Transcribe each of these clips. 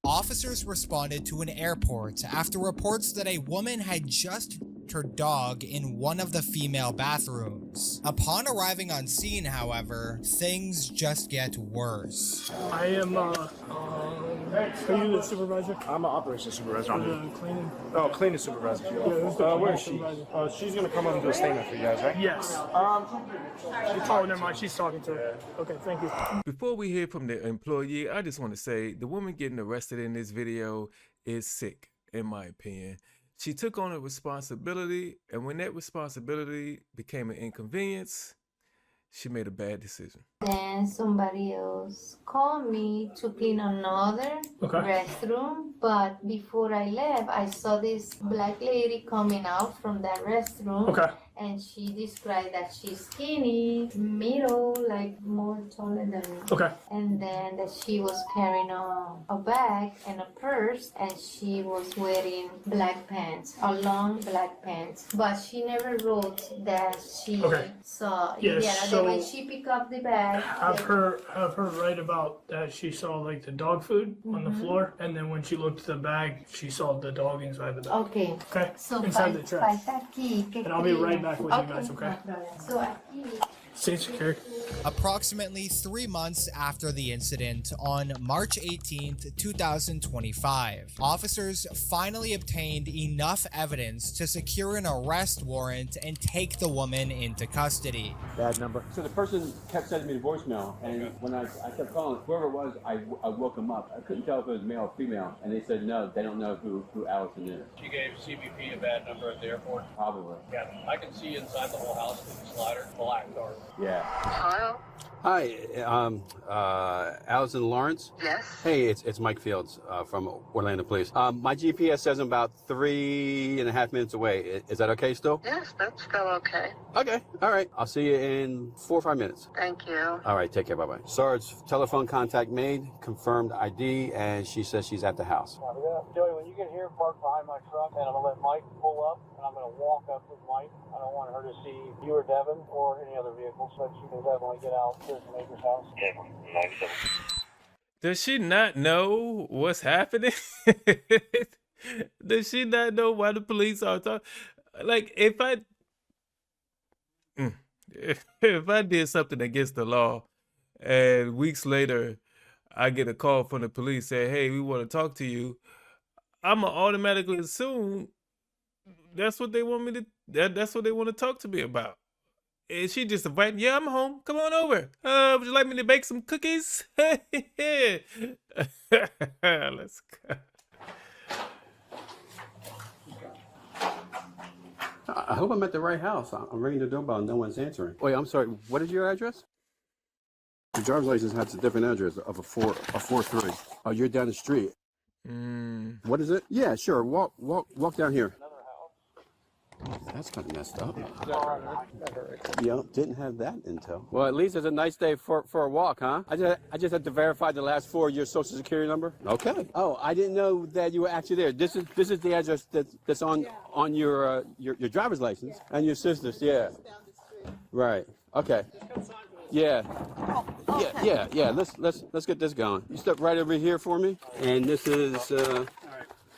officers responded to an airport after reports that a woman had just her dog in one of the female bathrooms. Upon arriving on scene, however, things just get worse. I am, are you the supervisor? I'm an operations supervisor. Cleaning? Oh, cleaning supervisor. Where is she? She's gonna come up and do a statement for you guys, right? Yes. Oh, never mind. She's talking to her. Okay, thank you. Before we hear from the employee, I just want to say the woman getting arrested in this video is sick, in my opinion. She took on a responsibility, and when that responsibility became an inconvenience, she made a bad decision. Then somebody else called me to clean another restroom, but before I left, I saw this black lady coming out from that restroom. Okay. And she described that she's skinny, middle, like more taller than me. Okay. And then that she was carrying a bag and a purse, and she was wearing black pants, a long black pants. But she never wrote that she saw. Yes, yeah, so when she picked up the bag. Have her write about that she saw like the dog food on the floor, and then when she looked at the bag, she saw the dog inside the bag. Okay. Okay. So inside the trash. And I'll be right back with you guys, okay? So aquí. Stay secure. Approximately 3 months after the incident, on March 18th, 2025, officers finally obtained enough evidence to secure an arrest warrant and take the woman into custody. Bad number. So the person kept sending me the voicemail, and when I kept calling, whoever it was, I woke them up. I couldn't tell if it was male or female, and they said no, they don't know who Allison is. She gave CBP a bad number at the airport? Probably. Yeah, I can see inside the whole house through the slider, black car. Yeah. Hello? Hi, Allison Lawrence? Yes? Hey, it's Mike Fields from Orlando Police. My GPS says I'm about 3.5 minutes away. Is that okay still? Yes, that's still okay. Okay, all right. I'll see you in 4 or 5 minutes. Thank you. All right, take care, bye-bye. Sarge, telephone contact made, confirmed ID, and she says she's at the house. Joey, when you get here, park behind my truck, and I'm going to let Mike pull up, and I'm going to walk up with Mike. I don't want her to see you or Devin or any other vehicles, but she can definitely get out to the neighbor's house. Does she not know what's happening? Does she not know why the police are talking? Like, if I did something against the law, and weeks later I get a call from the police saying, "Hey, we want to talk to you," I'm gonna automatically assume that's what they want me to. That's what they want to talk to me about. And she just invited, "Yeah, I'm home. Come on over. Would you like me to bake some cookies?" Let's go. I hope I'm at the right house. I'm ringing the doorbell and no one's answering. Wait, I'm sorry. What is your address? Your driver's license has a different address of a 4-3. Oh, you're down the street. What is it? Yeah, sure. Walk down here. That's kind of messed up. Yeah, didn't have that intel. Well, at least it's a nice day for a walk, huh? I just had to verify the last 4 of your social security number. Okay. Oh, I didn't know that you were actually there. This is the address that's on your driver's license and your sister's. Yeah. Right. Okay. Yeah. Yeah. Let's get this going. You step right over here for me, and this is.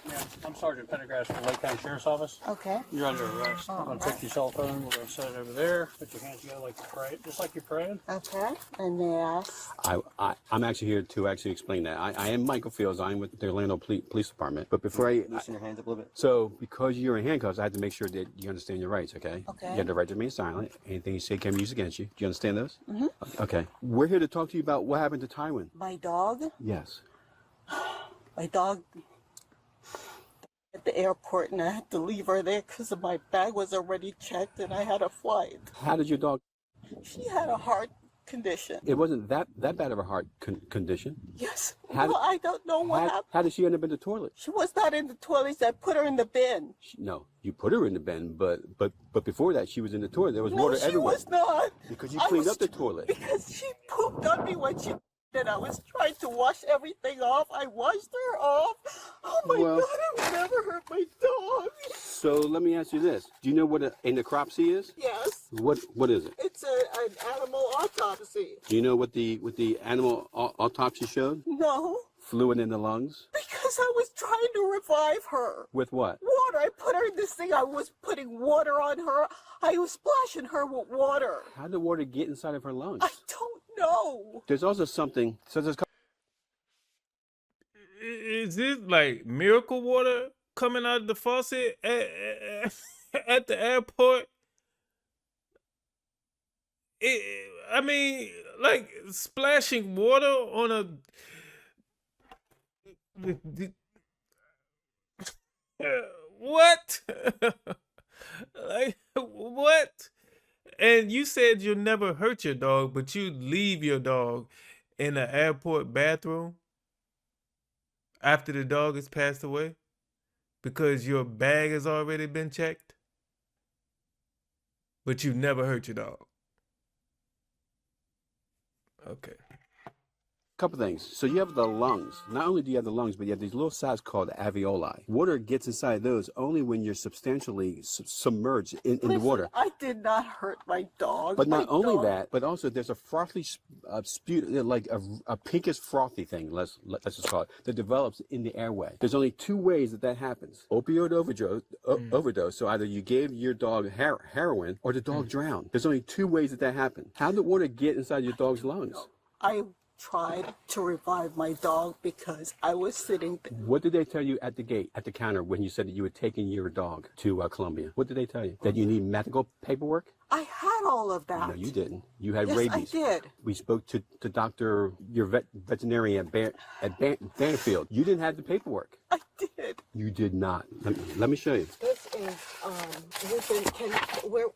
Yeah, I'm Sergeant Pendergrass from Lake County Sheriff's Office. Okay. You're under arrest. I'm going to take your cell phone. We're going to set it over there. Put your hands together like you're praying, just like you're praying. Okay. And yes. I'm actually here to actually explain that. I am Michael Fields. I'm with the Orlando Police Department. But before Loosen your hands up a little bit. So because you're in handcuffs, I had to make sure that you understand your rights, okay? Okay. You have the right to remain silent. Anything you say can be used against you. Do you understand those? Mm-hmm. Okay. We're here to talk to you about what happened to Tywin. My dog? Yes. My dog at the airport, and I had to leave her there because my bag was already checked and I had a flight. How did your dog? She had a heart condition. It wasn't that bad of a heart condition. Yes. I don't know what happened. How did she end up in the toilet? She was not in the toilet. I put her in the bin. No, you put her in the bin, but before that, she was in the toilet. There was water everywhere. No, she was not. Because you cleaned up the toilet. Because she pooped on me when she did. I was trying to wash everything off. I washed her off. Oh my God, I would never hurt my dog. So let me ask you this. Do you know what a necropsy is? Yes. What is it? It's an animal autopsy. Do you know what the animal autopsy showed? No. Fluid in the lungs. Because Because I was trying to revive her. With what? Water. I put her in this thing. I was putting water on her. I was splashing her with water. How did water get inside of her lungs? I don't know. There's also something. So there's. Is this like miracle water coming out of the faucet at the airport? I mean, like splashing water on a what? Like what? And you said you'll never hurt your dog, but you leave your dog in the airport bathroom after the dog has passed away because your bag has already been checked, but you never hurt your dog. Okay. Couple things. So you have the lungs. Not only do you have the lungs, but you have these little sacs called alveoli. Water gets inside those only when you're substantially submerged in the water. I did not hurt my dog. But not My only dog- that, but also there's a frothy, like a pinkish frothy thing, let's just call it, that develops in the airway. There's only two ways that happens. Opioid overdose. So either you gave your dog heroin or the dog drowned. There's only two ways that happened. How did water get inside your dog's lungs? I tried to revive my dog because I was sitting there. What did they tell you at the gate, at the counter, when you said that you were taking your dog to Colombia? What did they tell you? That you need medical paperwork? I had all of that. No, you didn't. You had Yes, rabies. I did. We spoke to your veterinarian at Banfield. You didn't have the paperwork. I did. You did not. Let me show you. This is where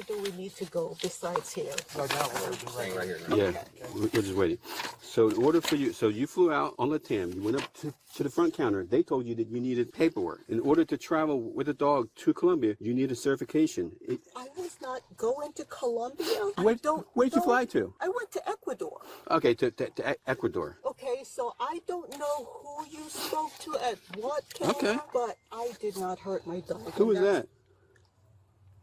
do we need to go besides here? Right now, we're right here. Yeah, we're just waiting. So in order for you, so you flew out on Latam. You went up to the front counter. They told you that you needed paperwork. In order to travel with a dog to Colombia, you need a certification. I was not going to Colombia. Where'd you fly to? I went to Ecuador. Okay, to Ecuador. Okay, so I don't know who you spoke to at what counter, but I did not hurt my dog. Who was that?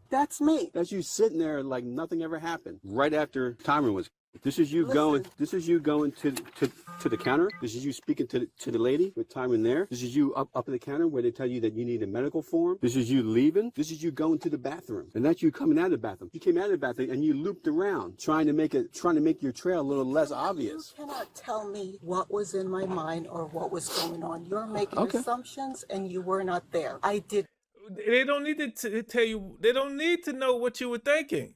That's me. That's you sitting there like nothing ever happened. Right after timer was. This is you going. This is you going to the counter. This is you speaking to the lady with time in there. This is you up at the counter where they tell you that you need a medical form. This is you leaving. This is you going to the bathroom, and that's you coming out of the bathroom. You came out of the bathroom and you looped around, trying to make your trail a little less obvious. You cannot tell me what was in my mind or what was going on. You're making assumptions, and you were not there. I did. They don't need to tell you. They don't need to know what you were thinking.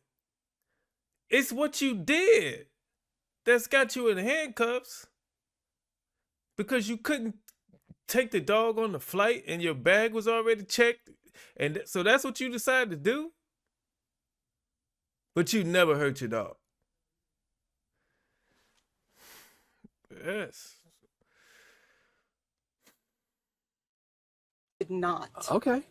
It's what you did that's got you in handcuffs because you couldn't take the dog on the flight and your bag was already checked. And so that's what you decided to do. But you never hurt your dog. Yes. Did not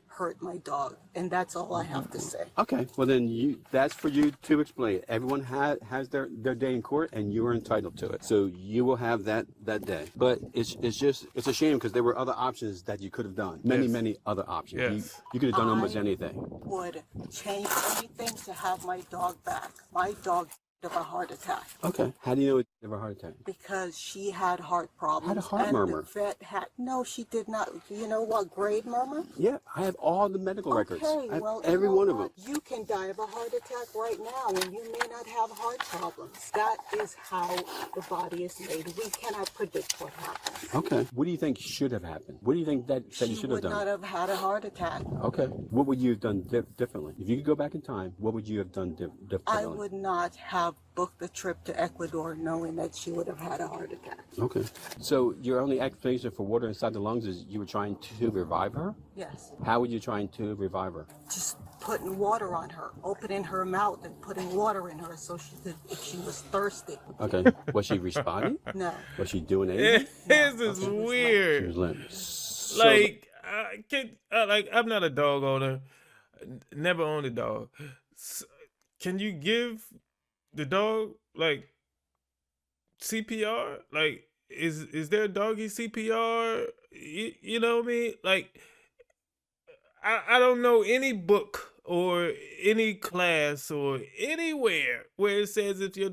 hurt my dog, and that's all I have to say. Okay, well then that's for you to explain. Everyone has their day in court, and you are entitled to it. So you will have that day. But it's a shame because there were other options that you could have done. Many other options. Yes. You could have done almost anything. Would change anything to have my dog back. My dog of a heart attack. Okay. How do you know it had a heart attack? Because she had heart problems. Had a heart murmur. The vet had she did not. You know what grade murmur? Yeah, I have all the medical records. Okay, I have well, every one of them. You can die of a heart attack right now, and you may not have heart problems. That is how the body is made. We cannot predict what happens. Okay. What do you think should have happened? What do you think that you should have done? She would not have had a heart attack. Okay. What would you have done differently? If you could go back in time, what would you have done differently? I would not have booked the trip to Ecuador knowing that she would have had a heart attack. Okay. So your only explanation for water inside the lungs is you were trying to revive her? Yes. How were you trying to revive her? Just putting water on her, opening her mouth and putting water in her so if she was thirsty. Okay. Was she responding? No. Was she doing anything? This is weird. She was limp. I'm not a dog owner. Never owned a dog. Can you give the dog like CPR? Like, is there a doggy CPR? You know what I mean? Like, I don't know any book or any class or anywhere where it says if you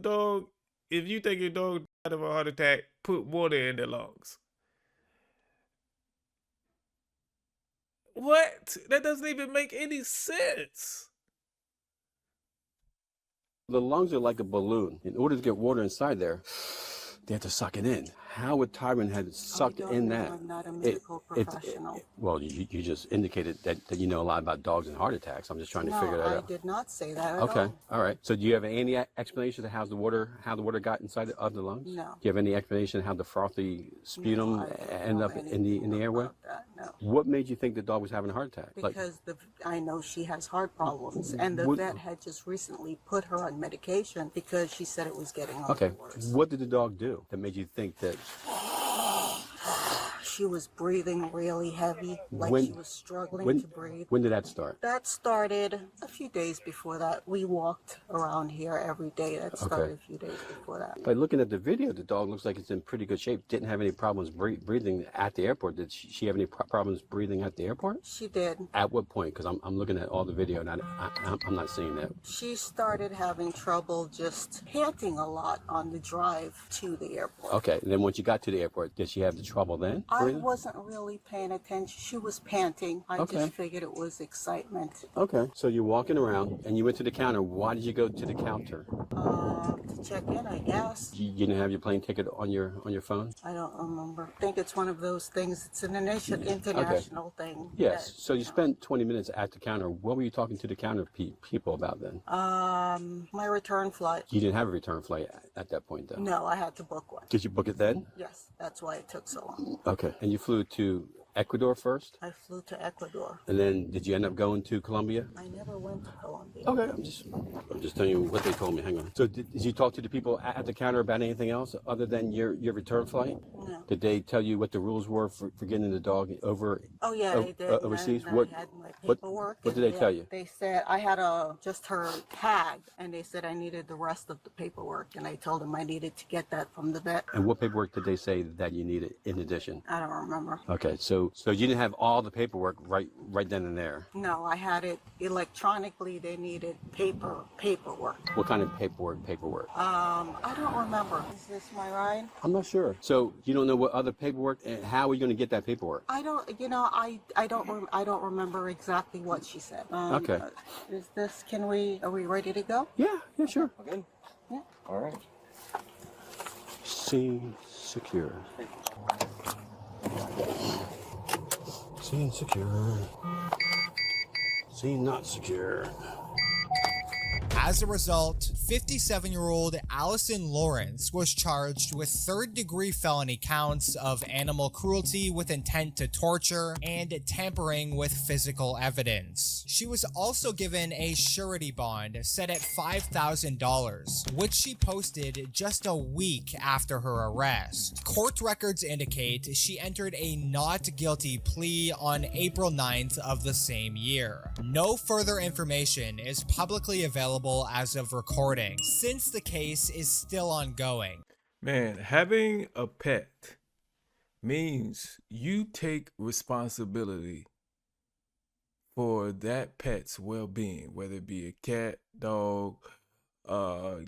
think your dog died of a heart attack, put water in their lungs. What? That doesn't even make any sense. The lungs are like a balloon. In order to get water inside there, they have to suck it in. How would Tyron have sucked in that? I'm not a medical professional. Well, you just indicated that you know a lot about dogs and heart attacks. I'm just trying to figure that I out. did not say that at Okay, all. all right. So do you have any explanation of how the water got inside of the lungs? No. Do you have any explanation of how the frothy sputum No, I don't ended know up in the airway? about that, no. What made you think the dog was having a heart attack? Because I know she has heart problems, and the vet had just recently put her on medication because she said it was getting worse. What did the dog do that made you think that? She was breathing really heavy, like she was struggling to breathe. When did that start? That started a few days before that. We walked around here every day. That started a few days before that. By looking at the video, the dog looks like it's in pretty good shape. Didn't have any problems breathing at the airport. Did she have any problems breathing at the airport? She did. At what point? Because I'm looking at all the video and I'm not seeing that. She started having trouble just panting a lot on the drive to the airport. Okay, and then once you got to the airport, did she have the trouble then? I wasn't really paying attention. She was panting. I just figured it was excitement. Okay, so you're walking around and you went to the counter. Why did you go to the counter? To check in, I guess. You didn't have your plane ticket on your phone? I don't remember. I think it's one of those things. It's an international thing. Yes. So you spent 20 minutes at the counter. What were you talking to the counter people about then? My return flight. You didn't have a return flight at that point, though? No, I had to book one. Did you book it then? Yes, that's why it took so long. Okay. And you flew to Ecuador first? I flew to Ecuador. And then did you end up going to Colombia? I never went to Colombia. Okay, I'm just telling you what they told me. Hang on. So did you talk to the people at the counter about anything else other than your return flight? No. Did they tell you what the rules were for getting the dog over? Oh yeah, they did. Overseas? I had my paperwork. What did they tell you? They said I had just her tag, and they said I needed the rest of the paperwork, and I told them I needed to get that from the vet. And what paperwork did they say that you needed in addition? I don't remember. Okay, so you didn't have all the paperwork right then and there. No, I had it electronically. They needed paperwork. What kind of paperwork? I don't remember. Is this my ride? I'm not sure. So you don't know what other paperwork, and how are you going to get that paperwork? I don't. I don't remember exactly what she said. Okay. Is this? Are we ready to go? Yeah, sure. Okay. Yeah. All right. Scene secure. Scene secure. Scene not secure. As a result, 57-year-old Allison Lawrence was charged with third-degree felony counts of animal cruelty with intent to torture and tampering with physical evidence. She was also given a surety bond set at $5,000, which she posted just a week after her arrest. Court records indicate she entered a not guilty plea on April 9th of the same year. No further information is publicly available as of recording, since the case is still ongoing. Man, having a pet means you take responsibility for that pet's well-being, whether it be a cat, dog,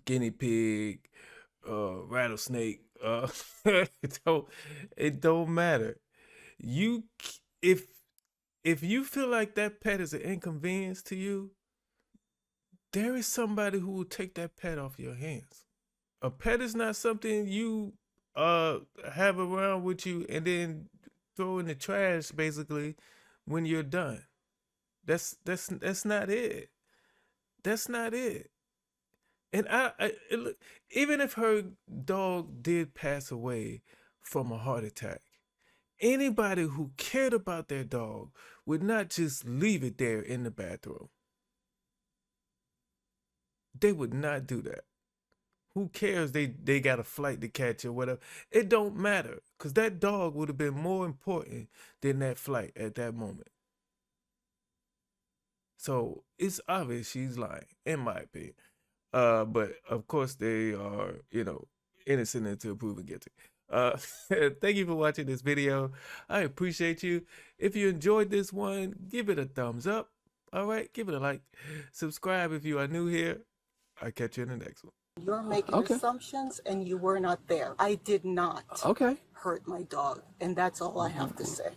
guinea pig, rattlesnake. It don't matter. If you feel like that pet is an inconvenience to you, there is somebody who will take that pet off your hands. A pet is not something you have around with you and then throw in the trash basically when you're done. That's not it. That's not it. And even if her dog did pass away from a heart attack, anybody who cared about their dog would not just leave it there in the bathroom. They would not do that. Who cares? They got a flight to catch or whatever. It don't matter, because that dog would have been more important than that flight at that moment. So it's obvious she's lying, in my opinion. But of course they are, innocent until proven guilty. Thank you for watching this video. I appreciate you. If you enjoyed this one, give it a thumbs up. All right, give it a like. Subscribe if you are new here. I'll catch you in the next one. You're making assumptions, and you were not there. I did not hurt my dog, and that's all I have to say.